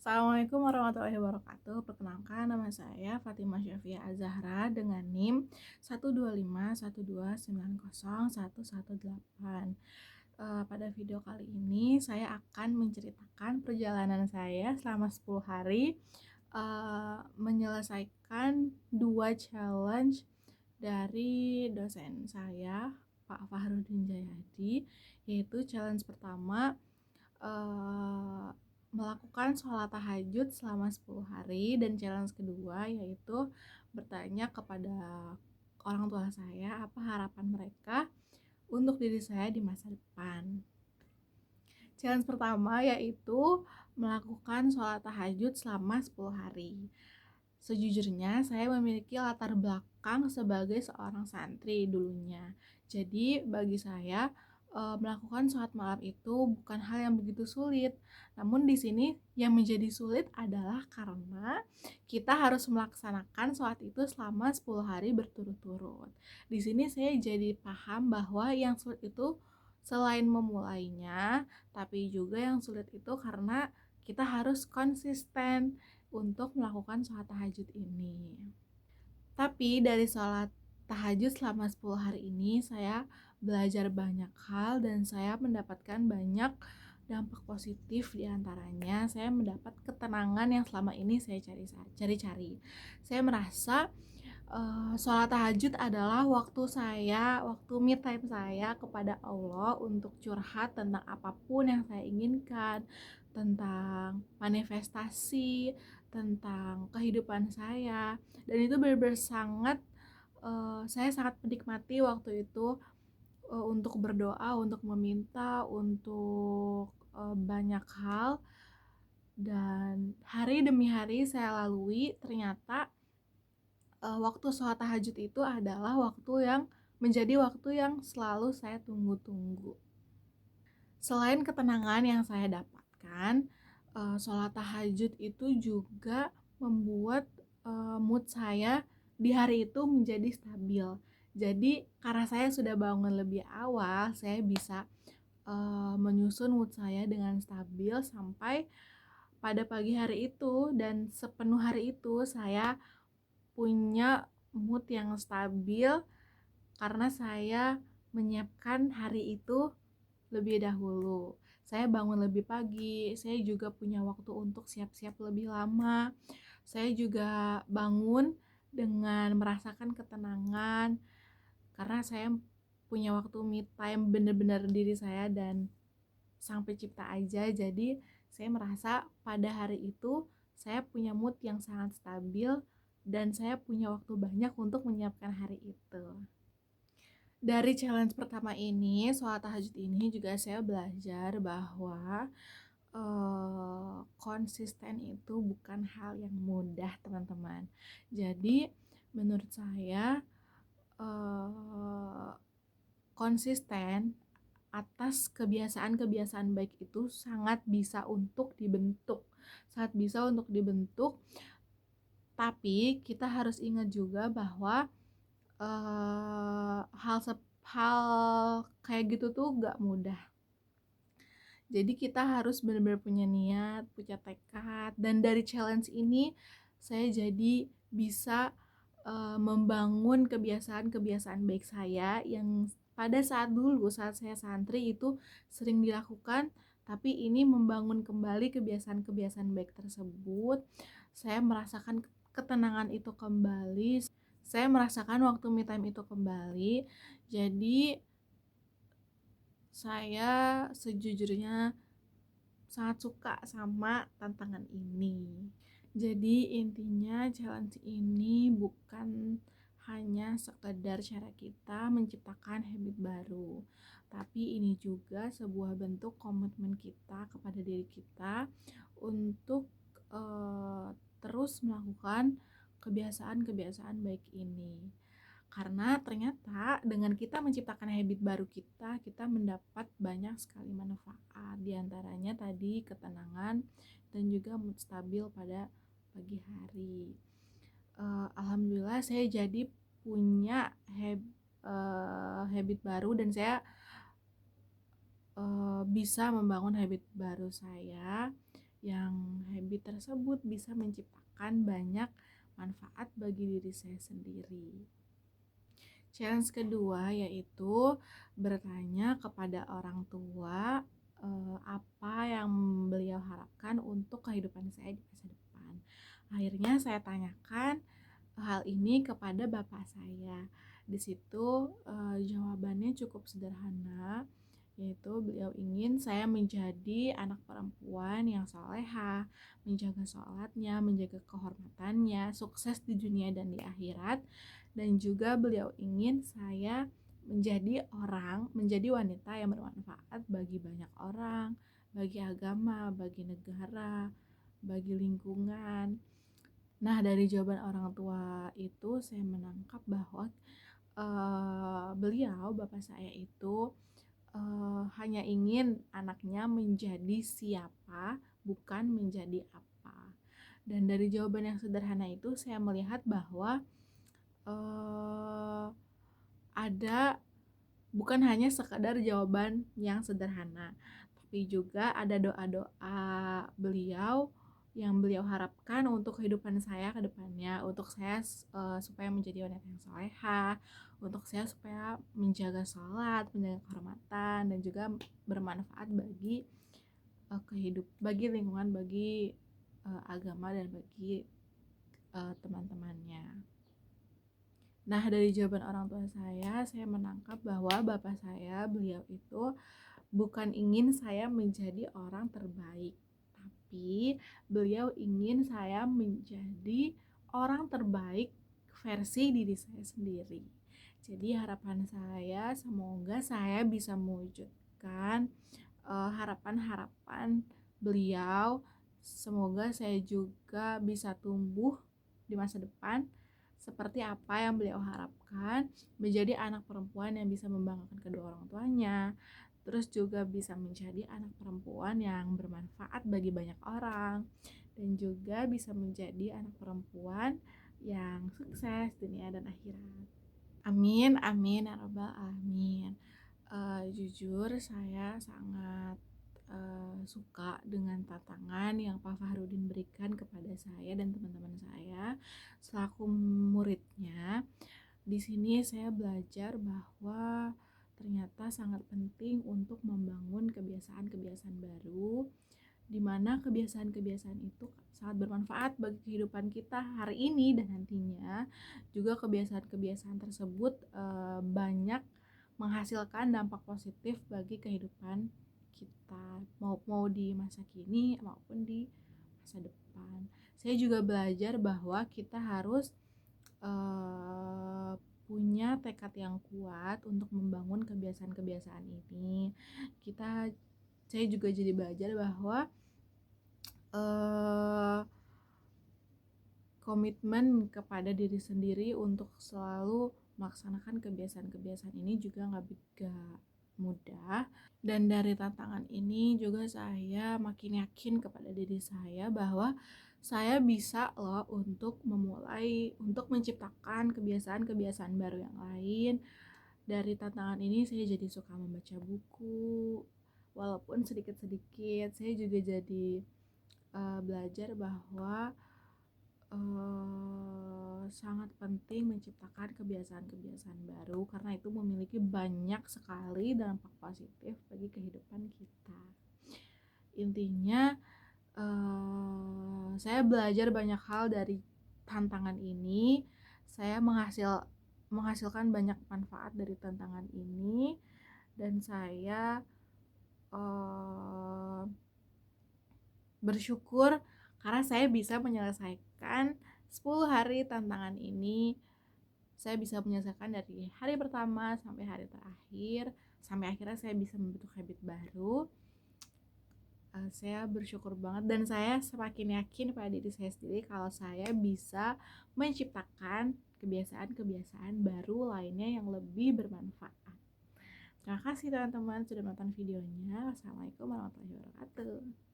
Assalamualaikum warahmatullahi wabarakatuh. Perkenalkan, nama saya Fatimah Syafiah Az-Zahra dengan NIM 12512910118. Pada video kali ini saya akan menceritakan perjalanan saya selama 10 hari menyelesaikan 2 challenge dari dosen saya, Pak Fahrudin Jayadi, yaitu challenge pertama eh, melakukan sholat tahajud selama 10 hari, dan challenge kedua yaitu bertanya kepada orang tua saya apa harapan mereka untuk diri saya di masa depan. Challenge pertama yaitu melakukan sholat tahajud selama 10 hari. Sejujurnya saya memiliki latar belakang sebagai seorang santri dulunya. Jadi bagi saya melakukan sholat malam itu bukan hal yang begitu sulit. Namun di sini yang menjadi sulit adalah karena kita harus melaksanakan sholat itu selama 10 hari berturut-turut. Di sini saya jadi paham bahwa yang sulit itu selain memulainya, tapi juga yang sulit itu karena kita harus konsisten untuk melakukan sholat tahajud ini. Tapi dari sholat tahajud selama 10 hari ini saya belajar banyak hal dan saya mendapatkan banyak dampak positif. Diantaranya saya mendapat ketenangan yang selama ini saya cari-cari. Saya merasa sholat tahajud adalah waktu me time saya kepada Allah untuk curhat tentang apapun yang saya inginkan, tentang manifestasi, tentang kehidupan saya, dan itu benar-benar saya sangat menikmati waktu itu untuk berdoa, untuk meminta, untuk banyak hal, dan hari demi hari saya lalui. Ternyata waktu sholat tahajud itu adalah menjadi waktu yang selalu saya tunggu-tunggu. Selain ketenangan yang saya dapatkan, sholat tahajud itu juga membuat mood saya di hari itu menjadi stabil. Jadi karena saya sudah bangun lebih awal, saya bisa menyusun mood saya dengan stabil sampai pada pagi hari itu, dan sepenuh hari itu saya punya mood yang stabil karena saya menyiapkan hari itu lebih dahulu. Saya bangun lebih pagi, saya juga punya waktu untuk siap-siap lebih lama. Saya juga bangun dengan merasakan ketenangan karena saya punya waktu me time bener-bener diri saya dan sang pencipta aja. Jadi saya merasa pada hari itu saya punya mood yang sangat stabil dan saya punya waktu banyak untuk menyiapkan hari itu. Dari challenge pertama ini, sholat tahajud ini juga saya belajar bahwa konsisten itu bukan hal yang mudah, teman-teman. Jadi menurut saya konsisten atas kebiasaan-kebiasaan baik itu sangat bisa untuk dibentuk, tapi kita harus ingat juga bahwa hal kayak gitu tuh gak mudah. Jadi kita harus benar-benar punya niat, punya tekad, dan dari challenge ini saya jadi bisa membangun kebiasaan-kebiasaan baik saya yang pada saat saya santri itu sering dilakukan, tapi ini membangun kembali kebiasaan-kebiasaan baik tersebut. Saya merasakan ketenangan itu kembali, saya merasakan waktu me time itu kembali. Jadi saya sejujurnya sangat suka sama tantangan ini. Jadi intinya challenge ini bukan hanya sekedar cara kita menciptakan habit baru, tapi ini juga sebuah bentuk komitmen kita kepada diri kita untuk terus melakukan kebiasaan-kebiasaan baik ini. Karena ternyata dengan kita menciptakan habit baru kita mendapat banyak sekali manfaat. Di antaranya tadi ketenangan dan juga mood stabil pada pagi hari. Alhamdulillah saya jadi punya habit baru, dan saya bisa membangun habit baru saya yang habit tersebut bisa menciptakan banyak manfaat bagi diri saya sendiri. Challenge kedua yaitu bertanya kepada orang tua apa yang beliau harapkan untuk kehidupan saya di masa depan. Akhirnya saya tanyakan hal ini kepada bapak saya. Di situ jawabannya cukup sederhana, yaitu beliau ingin saya menjadi anak perempuan yang salehah, menjaga sholatnya, menjaga kehormatannya, sukses di dunia dan di akhirat. Dan juga beliau ingin saya menjadi wanita yang bermanfaat bagi banyak orang, bagi agama, bagi negara, bagi lingkungan. Nah, dari jawaban orang tua itu saya menangkap bahwa bapak saya itu hanya ingin anaknya menjadi siapa, bukan menjadi apa. Dan dari jawaban yang sederhana itu saya melihat bahwa ada bukan hanya sekadar jawaban yang sederhana, tapi juga ada doa-doa beliau yang beliau harapkan untuk kehidupan saya ke depannya, untuk saya supaya menjadi wanita yang salehah, untuk saya supaya menjaga sholat, menjaga kehormatan, dan juga bermanfaat bagi bagi lingkungan, bagi agama, dan bagi teman-temannya. Nah, dari jawaban orang tua saya menangkap bahwa bapak saya, beliau itu bukan ingin saya menjadi orang terbaik, tapi beliau ingin saya menjadi orang terbaik versi diri saya sendiri. Jadi harapan saya semoga saya bisa mewujudkan harapan-harapan beliau. Semoga saya juga bisa tumbuh di masa depan seperti apa yang beliau harapkan, menjadi anak perempuan yang bisa membanggakan kedua orang tuanya, terus juga bisa menjadi anak perempuan yang bermanfaat bagi banyak orang, dan juga bisa menjadi anak perempuan yang sukses dunia dan akhirat. Amin, amin ya rabbal alamin. Jujur saya sangat suka dengan tantangan yang Pak Fahrudin berikan kepada saya dan teman-teman saya selaku muridnya. Di sini saya belajar bahwa ternyata sangat penting untuk membangun kebiasaan-kebiasaan baru, di mana kebiasaan-kebiasaan itu sangat bermanfaat bagi kehidupan kita hari ini dan nantinya. Juga kebiasaan-kebiasaan tersebut banyak menghasilkan dampak positif bagi kehidupan kita, mau di masa kini maupun di masa depan. Saya juga belajar bahwa kita harus punya tekad yang kuat untuk membangun kebiasaan-kebiasaan ini. Saya juga jadi belajar bahwa komitmen kepada diri sendiri untuk selalu melaksanakan kebiasaan-kebiasaan ini juga nggak mudah. Dan dari tantangan ini juga saya makin yakin kepada diri saya bahwa saya bisa loh untuk menciptakan kebiasaan-kebiasaan baru yang lain. Dari tantangan ini saya jadi suka membaca buku, walaupun sedikit-sedikit. Saya juga jadi belajar bahwa sangat penting menciptakan kebiasaan-kebiasaan baru karena itu memiliki banyak sekali dampak positif bagi kehidupan kita. Intinya saya belajar banyak hal dari tantangan ini. Saya menghasilkan banyak manfaat dari tantangan ini, dan saya bersyukur karena saya bisa menyelesaikan 10 hari tantangan ini. Saya bisa menyelesaikan dari hari pertama sampai hari terakhir, sampai akhirnya saya bisa membentuk habit baru. Saya bersyukur banget dan saya semakin yakin pada diri saya sendiri kalau saya bisa menciptakan kebiasaan-kebiasaan baru lainnya yang lebih bermanfaat. Terima kasih teman-teman sudah menonton videonya. Wassalamualaikum warahmatullahi wabarakatuh.